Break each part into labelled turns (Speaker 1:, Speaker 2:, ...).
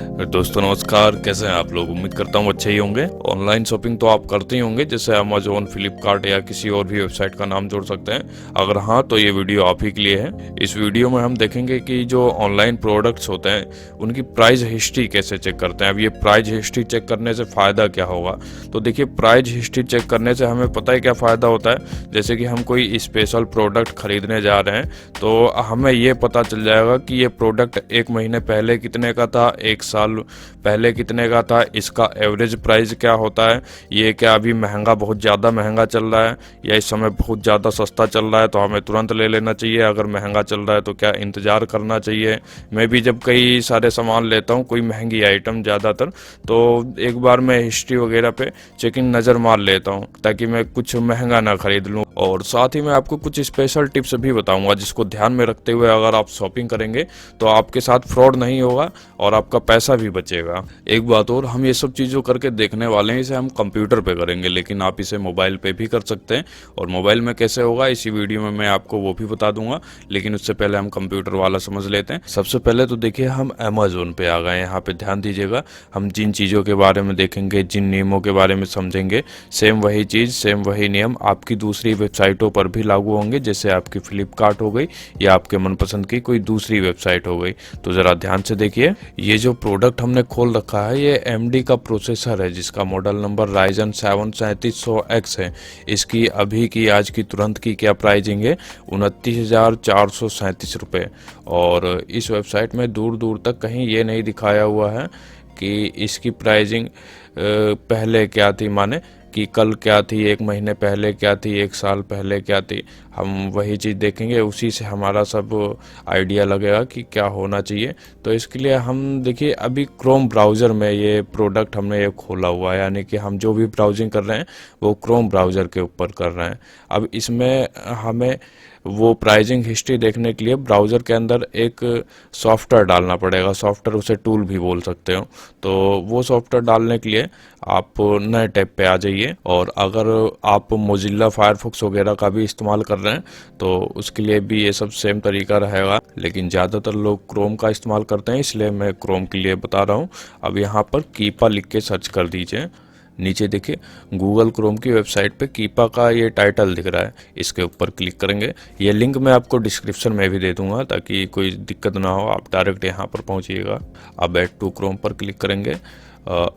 Speaker 1: दोस्तों नमस्कार, कैसे हैं आप लोग। उम्मीद करता हूँ अच्छे ही होंगे। ऑनलाइन शॉपिंग तो आप करते ही होंगे, जैसे अमेजोन, फ्लिपकार्ट या किसी और भी वेबसाइट का नाम जोड़ सकते हैं। अगर हाँ तो ये वीडियो आप ही के लिए है। इस वीडियो में हम देखेंगे कि जो ऑनलाइन प्रोडक्ट्स होते हैं उनकी प्राइस हिस्ट्री कैसे चेक करते हैं। अब ये प्राइस हिस्ट्री चेक करने से फ़ायदा क्या होगा, तो देखिए प्राइस हिस्ट्री चेक करने से हमें पता है क्या फ़ायदा होता है। जैसे कि हम कोई स्पेशल प्रोडक्ट खरीदने जा रहे हैं तो हमें ये पता चल जाएगा कि ये प्रोडक्ट 1 महीने पहले कितने का था, 1 साल पहले कितने का था, इसका एवरेज प्राइस क्या होता है, ये क्या अभी महंगा, बहुत ज़्यादा महंगा चल रहा है या इस समय बहुत ज़्यादा सस्ता चल रहा है तो हमें तुरंत ले लेना चाहिए। अगर महंगा चल रहा है तो क्या इंतज़ार करना चाहिए। मैं भी जब कई सारे सामान लेता हूँ, कोई महंगी आइटम ज़्यादातर, तो एक बार मैं हिस्ट्री वगैरह पे चेकिंग नज़र मार लेता हूँ ताकि मैं कुछ महंगा ना खरीद लूँ। और साथ ही मैं आपको कुछ स्पेशल टिप्स भी बताऊंगा जिसको ध्यान में रखते हुए अगर आप शॉपिंग करेंगे तो आपके साथ फ्रॉड नहीं होगा और आपका पैसा भी बचेगा। एक बात और, हम ये सब चीज़ों करके देखने वाले हैं, इसे हम कंप्यूटर पे करेंगे, लेकिन आप इसे मोबाइल पे भी कर सकते हैं। और मोबाइल में कैसे होगा इसी वीडियो में मैं आपको वो भी बता दूंगा, लेकिन उससे पहले हम कंप्यूटर वाला समझ लेते हैं। सबसे पहले तो देखिए हम अमेजोन पे आ गए। यहाँ पे ध्यान दीजिएगा, हम जिन चीज़ों के बारे में देखेंगे, जिन नियमों के बारे में समझेंगे, सेम वही चीज़, सेम वही नियम आपकी दूसरी वेबसाइटों पर भी लागू होंगे, जैसे आपकी फ्लिपकार्ट हो गई या आपके मनपसंद की कोई दूसरी वेबसाइट हो गई। तो ज़रा ध्यान से देखिए, ये जो प्रोडक्ट हमने खोल रखा है ये AMD का प्रोसेसर है जिसका मॉडल नंबर Ryzen 7 3700X है। इसकी अभी की आज की तुरंत की क्या प्राइसिंग है, 29,437 रुपये। और इस वेबसाइट में दूर दूर तक कहीं ये नहीं दिखाया हुआ है कि इसकी प्राइसिंग पहले क्या थी, माने कि कल क्या थी, 1 महीने पहले क्या थी, 1 साल पहले क्या थी। हम वही चीज़ देखेंगे, उसी से हमारा सब आइडिया लगेगा कि क्या होना चाहिए। तो इसके लिए हम देखिए अभी क्रोम ब्राउज़र में ये प्रोडक्ट हमने ये खोला हुआ है, यानी कि हम जो भी ब्राउजिंग कर रहे हैं वो क्रोम ब्राउज़र के ऊपर कर रहे हैं। अब इसमें हमें वो प्राइसिंग हिस्ट्री देखने के लिए ब्राउज़र के अंदर एक सॉफ्टवेयर डालना पड़ेगा। सॉफ्टवेयर, उसे टूल भी बोल सकते हो। तो वो सॉफ्टवेयर डालने के लिए आप नए टैब पे आ जाइए। और अगर आप मोजिल्ला फायरफॉक्स वगैरह का भी इस्तेमाल कर रहे हैं तो उसके लिए भी ये सब सेम तरीका रहेगा, लेकिन ज़्यादातर लोग क्रोम का इस्तेमाल करते हैं, इसलिए मैं क्रोम के लिए बता रहा हूँ। अब यहाँ पर कीपा लिख के सर्च कर दीजिए। नीचे देखिए गूगल क्रोम की वेबसाइट पे कीपा का ये टाइटल दिख रहा है, इसके ऊपर क्लिक करेंगे। ये लिंक मैं आपको डिस्क्रिप्शन में भी दे दूंगा ताकि कोई दिक्कत ना हो, आप डायरेक्ट यहाँ पर पहुँचिएगा। अब ऐड टू क्रोम पर क्लिक करेंगे,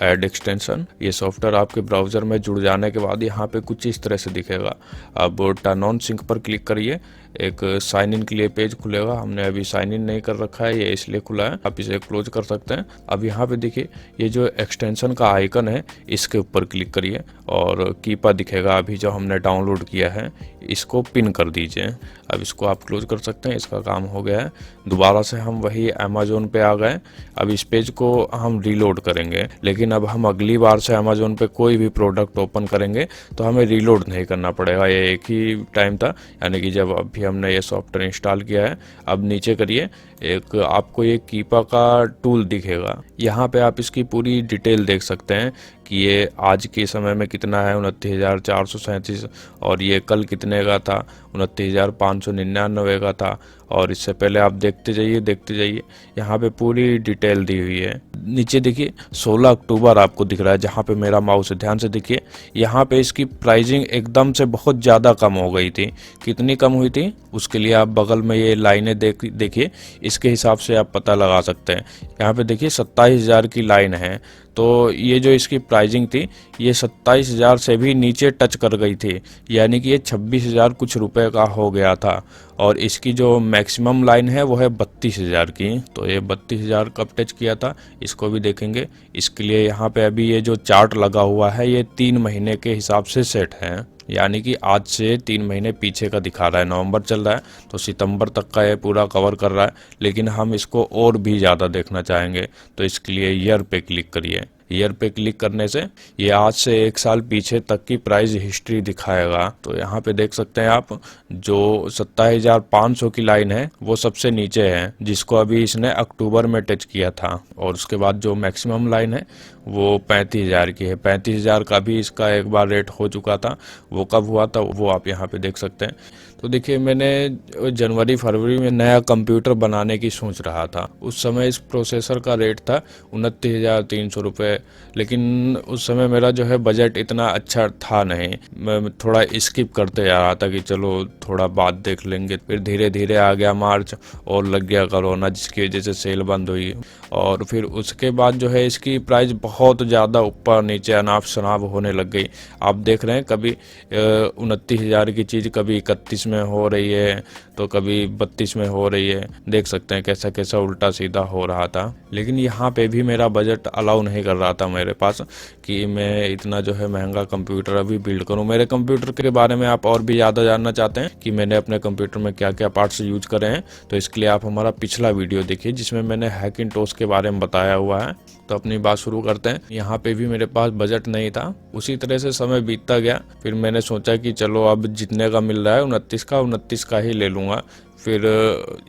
Speaker 1: ऐड एक्सटेंशन। ये सॉफ्टवेयर आपके ब्राउज़र में जुड़ जाने के बाद यहाँ पे कुछ इस तरह से दिखेगा। अब टर्न ऑन सिंक पर क्लिक करिए, एक साइन इन के लिए पेज खुलेगा। हमने अभी साइन इन नहीं कर रखा है, ये इसलिए खुला है, आप इसे क्लोज कर सकते हैं। अब यहाँ पे देखिए ये जो एक्सटेंशन का आइकन है इसके ऊपर क्लिक करिए और कीपा दिखेगा अभी जो हमने डाउनलोड किया है, इसको पिन कर दीजिए। अब इसको आप क्लोज कर सकते हैं, इसका काम हो गया है। दोबारा से हम वही अमेजोन पे आ गए। अब इस पेज को हम रीलोड करेंगे, लेकिन अब हम अगली बार से अमेजोन पे कोई भी प्रोडक्ट ओपन करेंगे तो हमें रीलोड नहीं करना पड़ेगा। ये एक ही टाइम था, यानी कि जब अभी हमने ये सॉफ्टवेयर इंस्टॉल किया है। अब नीचे करिए, एक आपको ये कीपा का टूल दिखेगा, यहाँ पे आप इसकी पूरी डिटेल देख सकते हैं कि ये आज के समय में कितना है, 29,437, और ये कल कितने का था, 29,599 का था। और इससे पहले आप देखते जाइए, यहाँ पे पूरी डिटेल दी हुई है। नीचे देखिए 16 अक्टूबर आपको दिख रहा है जहाँ पे मेरा माउस है, ध्यान से देखिए। यहाँ पे इसकी प्राइसिंग एकदम से बहुत ज़्यादा कम हो गई थी। कितनी कम हुई थी उसके लिए आप बगल में ये लाइनें देखिए, इसके हिसाब से आप पता लगा सकते हैं। यहाँ पे देखिए 27,000 की लाइन है, तो ये जो इसकी प्राइसिंग थी ये 27,000 से भी नीचे टच कर गई थी, यानी कि ये 26,000 कुछ रुपए का हो गया था। और इसकी जो मैक्सिमम लाइन है वो है 32,000 की। तो ये 32,000 कब टच किया था इसको भी देखेंगे। इसके लिए यहाँ पे अभी ये जो चार्ट लगा हुआ है ये 3 महीने के हिसाब से सेट है, यानी कि आज से 3 महीने पीछे का दिखा रहा है। नवंबर चल रहा है तो सितंबर तक का ये पूरा कवर कर रहा है, लेकिन हम इसको और भी ज़्यादा देखना चाहेंगे तो इसके लिए ईयर पे क्लिक करिए। ईयर पे क्लिक करने से ये आज से 1 साल पीछे तक की प्राइस हिस्ट्री दिखाएगा। तो यहाँ पे देख सकते हैं आप, जो 27,500 की लाइन है वो सबसे नीचे है, जिसको अभी इसने अक्टूबर में टच किया था। और उसके बाद जो मैक्सिमम लाइन है वो 35,000 की है। 35,000 का भी इसका एक बार रेट हो चुका था, वो कब हुआ था वो आप यहाँ पे देख सकते हैं। तो देखिए मैंने जनवरी फरवरी में नया कंप्यूटर बनाने की सोच रहा था। उस समय इस प्रोसेसर का रेट था 29,300 रुपये, लेकिन उस समय मेरा जो है बजट इतना अच्छा था नहीं। मैं थोड़ा स्किप करते जा रहा था कि चलो थोड़ा बाद देख लेंगे। फिर धीरे धीरे आ गया मार्च और लग गया कोरोना, जिसकी वजह से सेल बंद हुई। और फिर उसके बाद जो है इसकी प्राइस बहुत ज़्यादा ऊपर नीचे अनाप शनाप होने लग गई। आप देख रहे हैं कभी 29,000 की चीज़ कभी 31 में हो रही है तो कभी 32 में हो रही है। देख सकते हैं कैसा कैसा उल्टा सीधा हो रहा था। लेकिन यहाँ पे भी मेरा बजट अलाउ नहीं कर रहा था मेरे पास कि मैं इतना जो है महंगा कंप्यूटर अभी बिल्ड करूँ। मेरे कंप्यूटर के बारे में आप और भी ज़्यादा जानना चाहते हैं कि मैंने अपने कंप्यूटर में क्या क्या पार्ट्स यूज करे हैं, तो इसके लिए आप हमारा पिछला वीडियो देखिए जिसमें मैंने हैकिंटोश के बारे में बताया हुआ है। तो अपनी बात शुरू करते हैं। यहाँ पे भी मेरे पास बजट नहीं था, उसी तरह से समय बीतता गया। फिर मैंने सोचा कि चलो अब जितने का मिल रहा है 29 का ही ले लूँगा। फिर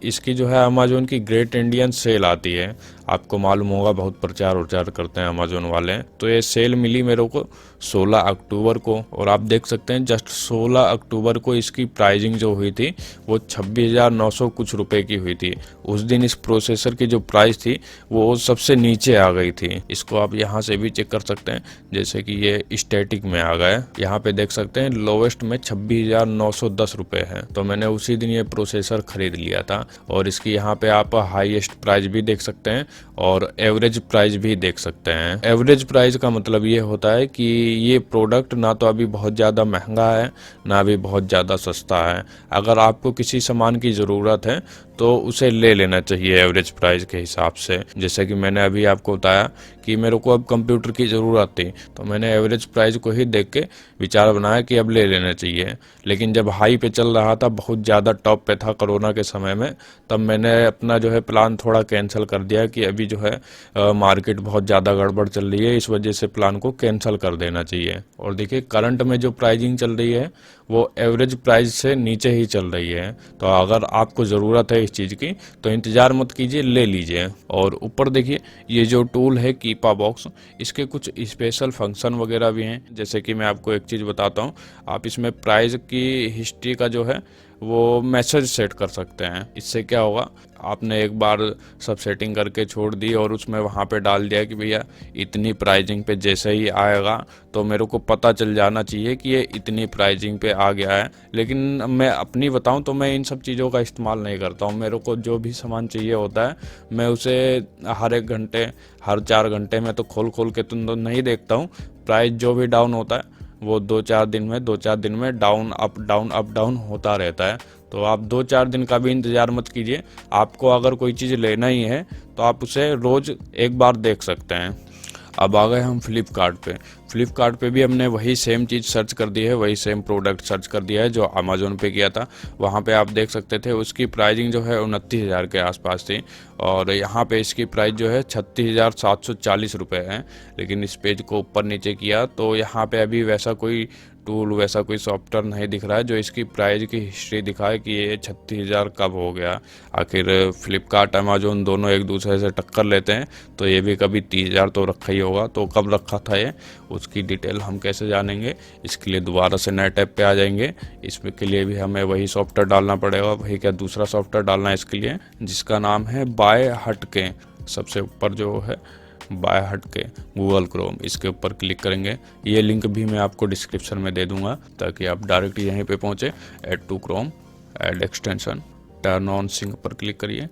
Speaker 1: इसकी जो है अमेजोन की ग्रेट इंडियन सेल आती है, आपको मालूम होगा बहुत प्रचार उचार करते हैं अमेजोन वाले। तो ये सेल मिली मेरे को 16 अक्टूबर को, और आप देख सकते हैं जस्ट 16 अक्टूबर को इसकी प्राइसिंग जो हुई थी वो 26,900 कुछ रुपए की हुई थी। उस दिन इस प्रोसेसर की जो प्राइस थी वो सबसे नीचे आ गई थी। इसको आप यहाँ से भी चेक कर सकते हैं, जैसे कि ये स्टैटिक में आ गया। यहाँ पे देख सकते हैं लोवेस्ट में 26,910 रुपए है। तो मैंने उसी दिन ये प्रोसेसर खरीद लिया था। और इसकी यहाँ पे आप हाईएस्ट प्राइस भी देख सकते हैं और एवरेज प्राइस भी देख सकते हैं। एवरेज प्राइस का मतलब ये होता है कि ये प्रोडक्ट ना तो अभी बहुत ज़्यादा महंगा है ना अभी बहुत ज़्यादा सस्ता है। अगर आपको किसी सामान की ज़रूरत है तो उसे ले लेना चाहिए एवरेज प्राइस के हिसाब से। जैसे कि मैंने अभी आपको बताया कि मेरे को अब कंप्यूटर की ज़रूरत थी, तो मैंने एवरेज प्राइस को ही देख के विचार बनाया कि अब ले लेना चाहिए। लेकिन जब हाई पे चल रहा था, बहुत ज़्यादा टॉप पे था कोरोना के समय में, तब मैंने अपना जो है प्लान थोड़ा कैंसिल कर दिया कि अभी जो है मार्केट बहुत ज़्यादा गड़बड़ चल रही है, इस वजह से प्लान को कैंसिल कर देना चाहिए। और देखिए करंट में जो प्राइसिंग चल रही है वो एवरेज प्राइस से नीचे ही चल रही है। तो अगर आपको ज़रूरत है इस चीज़ की तो इंतज़ार मत कीजिए, ले लीजिए। और ऊपर देखिए ये जो टूल है कीपा बॉक्स, इसके कुछ स्पेशल फंक्शन वगैरह भी हैं। जैसे कि मैं आपको एक चीज़ बताता हूँ, आप इसमें प्राइस की हिस्ट्री का जो है वो मैसेज सेट कर सकते हैं। इससे क्या होगा, आपने एक बार सब सेटिंग करके छोड़ दी और उसमें वहाँ पे डाल दिया कि भैया इतनी प्राइजिंग पे जैसे ही आएगा तो मेरे को पता चल जाना चाहिए कि ये इतनी प्राइजिंग पे आ गया है। लेकिन मैं अपनी बताऊं तो मैं इन सब चीज़ों का इस्तेमाल नहीं करता हूं। मेरे को जो भी सामान चाहिए होता है मैं उसे हर एक घंटे हर 4 घंटे में तो खोल के तो नहीं देखता हूँ। प्राइस जो भी डाउन होता है वो 2-4 दिन में डाउन अप डाउन होता रहता है। तो आप 2-4 दिन का भी इंतज़ार मत कीजिए। आपको अगर कोई चीज़ लेना ही है तो आप उसे रोज़ एक बार देख सकते हैं। अब आ गए हम फ्लिपकार्ट पे। फ्लिपकार्ट पे भी हमने वही सेम चीज़ सर्च कर दी है, वही सेम प्रोडक्ट सर्च कर दिया है जो अमेजोन पे किया था। वहाँ पे आप देख सकते थे उसकी प्राइसिंग जो है 29,000 के आसपास थी, और यहाँ पे इसकी प्राइस जो है 36,740 रुपये है। लेकिन इस पेज को ऊपर नीचे किया तो यहाँ पे अभी वैसा कोई टूल, वैसा कोई सॉफ्टवेयर नहीं दिख रहा है जो इसकी प्राइस की हिस्ट्री दिखाए कि ये 36,000 कब हो गया। आखिर फ्लिपकार्ट अमेजोन दोनों एक दूसरे से टक्कर लेते हैं, तो ये भी कभी 30,000 तो रखा ही होगा। तो कब रखा था ये, उसकी डिटेल हम कैसे जानेंगे? इसके लिए दोबारा से नए टैब पे आ जाएंगे। इसमें के लिए भी हमें वही सॉफ्टवेयर डालना पड़ेगा। वही क्या, दूसरा सॉफ्टवेयर डालना है इसके लिए, जिसका नाम है बाय हटके। सबसे ऊपर जो है बाय हटके गूगल क्रोम, इसके ऊपर क्लिक करेंगे। ये लिंक भी मैं आपको डिस्क्रिप्शन में दे दूंगा ताकि आप डायरेक्ट यहीं पे पहुंचे। Add to Chrome, add extension, turn on sync पर क्लिक करिए।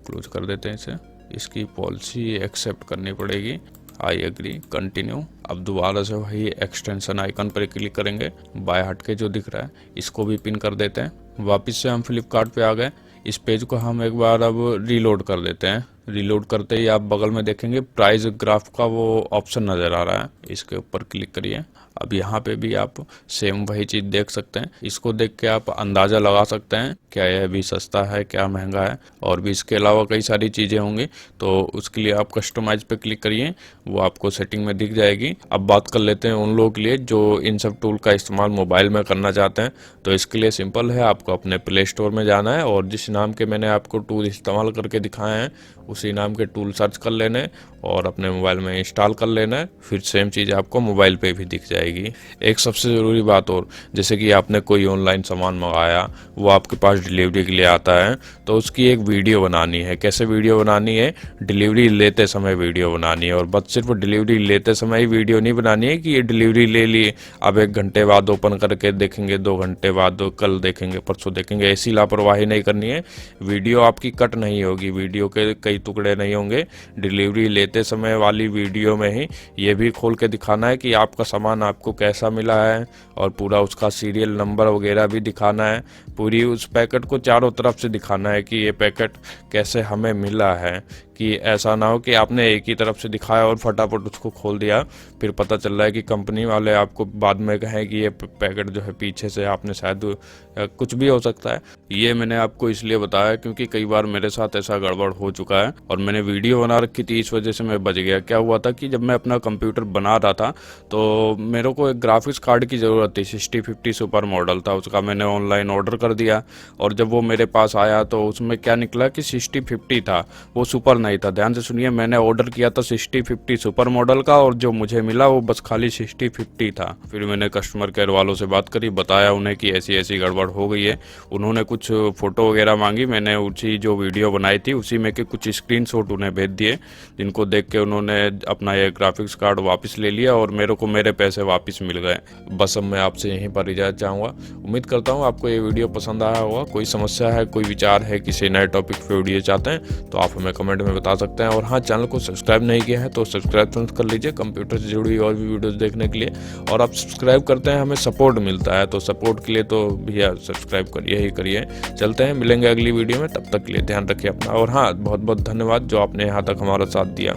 Speaker 1: क्लोज कर देते हैं इसे। इसकी पॉलिसी एक्सेप्ट करनी पड़ेगी। I agree, continue. अब दोबारा से वही एक्सटेंशन आइकन पर क्लिक करेंगे। बाय हटके जो दिख रहा है इसको भी पिन कर देते हैं। वापस से हम फ्लिपकार्ट पे आ गए। इस पेज को हम एक बार अब रीलोड कर देते हैं। रीलोड करते ही आप बगल में देखेंगे प्राइस ग्राफ का वो ऑप्शन नज़र आ रहा है, इसके ऊपर क्लिक करिए। अब यहाँ पे भी आप सेम वही चीज़ देख सकते हैं। इसको देख के आप अंदाज़ा लगा सकते हैं क्या यह भी सस्ता है क्या महंगा है। और भी इसके अलावा कई सारी चीज़ें होंगी, तो उसके लिए आप कस्टमाइज पे क्लिक करिए, वो आपको सेटिंग में दिख जाएगी। अब बात कर लेते हैं उन लोगों के लिए जो इन सब टूल का इस्तेमाल मोबाइल में करना चाहते हैं। तो इसके लिए सिंपल है, आपको अपने प्ले स्टोर में जाना है और जिस नाम के मैंने आपको टूल इस्तेमाल करके दिखाए हैं उसी नाम के टूल सर्च कर लेने, और अपने मोबाइल में इंस्टॉल कर लेना है, फिर सेम चीज़ आपको मोबाइल पे भी दिख जाएगी। एक सबसे ज़रूरी बात और, जैसे कि आपने कोई ऑनलाइन सामान मंगाया, वो आपके पास डिलीवरी के लिए आता है, तो उसकी एक वीडियो बनानी है। कैसे वीडियो बनानी है? डिलीवरी लेते समय वीडियो बनानी है। और बस सिर्फ डिलीवरी लेते समय ही वीडियो नहीं बनानी है कि ये डिलीवरी ले ली, अब 1 घंटे बाद ओपन करके देखेंगे, 2 घंटे बाद, कल देखेंगे, परसों देखेंगे, ऐसी लापरवाही नहीं करनी है। वीडियो आपकी कट नहीं होगी, वीडियो के कई टुकड़े नहीं होंगे। डिलीवरी लेते समय वाली वीडियो में ही ये भी खोल के दिखाना है कि आपका सामान आपको कैसा मिला है, और पूरा उसका सीरियल नंबर वगैरह भी दिखाना है। पूरी उस पैकेट को चारों तरफ से दिखाना है कि ये पैकेट कैसे हमें मिला है, कि ऐसा ना हो कि आपने एक ही तरफ से दिखाया और फटाफट उसको खोल दिया, फिर पता चल रहा है कि कंपनी वाले आपको बाद में कहें कि ये पैकेट जो है पीछे से आपने शायद, कुछ भी हो सकता है। ये मैंने आपको इसलिए बताया क्योंकि कई बार मेरे साथ ऐसा गड़बड़ हो चुका है और मैंने वीडियो बना रखी थी, इस वजह से मैं बच गया। क्या हुआ था कि जब मैं अपना कंप्यूटर बना रहा था तो मेरे को एक ग्राफिक्स कार्ड की ज़रूरत थी, 6050 सुपर मॉडल था उसका। मैंने ऑनलाइन ऑर्डर कर दिया और जब वो मेरे पास आया तो उसमें क्या निकला कि 6050 था, वो सुपर नहीं था। ध्यान से सुनिए, मैंने ऑर्डर किया था 6050 सुपर मॉडल का और जो मुझे मिला वो बस खाली 6050 था। फिर मैंने कस्टमर केयर वालों से बात करी, बताया उन्हें कि ऐसी ऐसी गड़बड़ हो गई है। उन्होंने कुछ फ़ोटो वगैरह मांगी, मैंने उसी जो वीडियो बनाई थी उसी में के कुछ स्क्रीनशॉट उन्हें भेज दिए, जिनको देख के उन्होंने अपना ये ग्राफिक्स कार्ड वापस ले लिया और मेरे को मेरे पैसे वापस मिल गए। बस अब मैं आपसे यहीं पर इजाज़त चाहूँगा। उम्मीद करता हूँ आपको ये वीडियो पसंद आया होगा। कोई समस्या है, कोई विचार है, किसी नए टॉपिक पे वीडियो चाहते हैं तो आप हमें कमेंट में बता सकते हैं। और हाँ, चैनल को सब्सक्राइब नहीं किया है तो सब्सक्राइब कर लीजिए कंप्यूटर से जुड़ी और भी वीडियोस देखने के लिए। और आप सब्सक्राइब करते हैं, हमें सपोर्ट मिलता है, तो सपोर्ट के लिए तो भैया सब्सक्राइब करिए ही करिए। चलते हैं, मिलेंगे अगली वीडियो में, तब तक के लिए ध्यान रखिए अपना। और हाँ, बहुत बहुत धन्यवाद जो आपने यहाँ तक हमारा साथ दिया।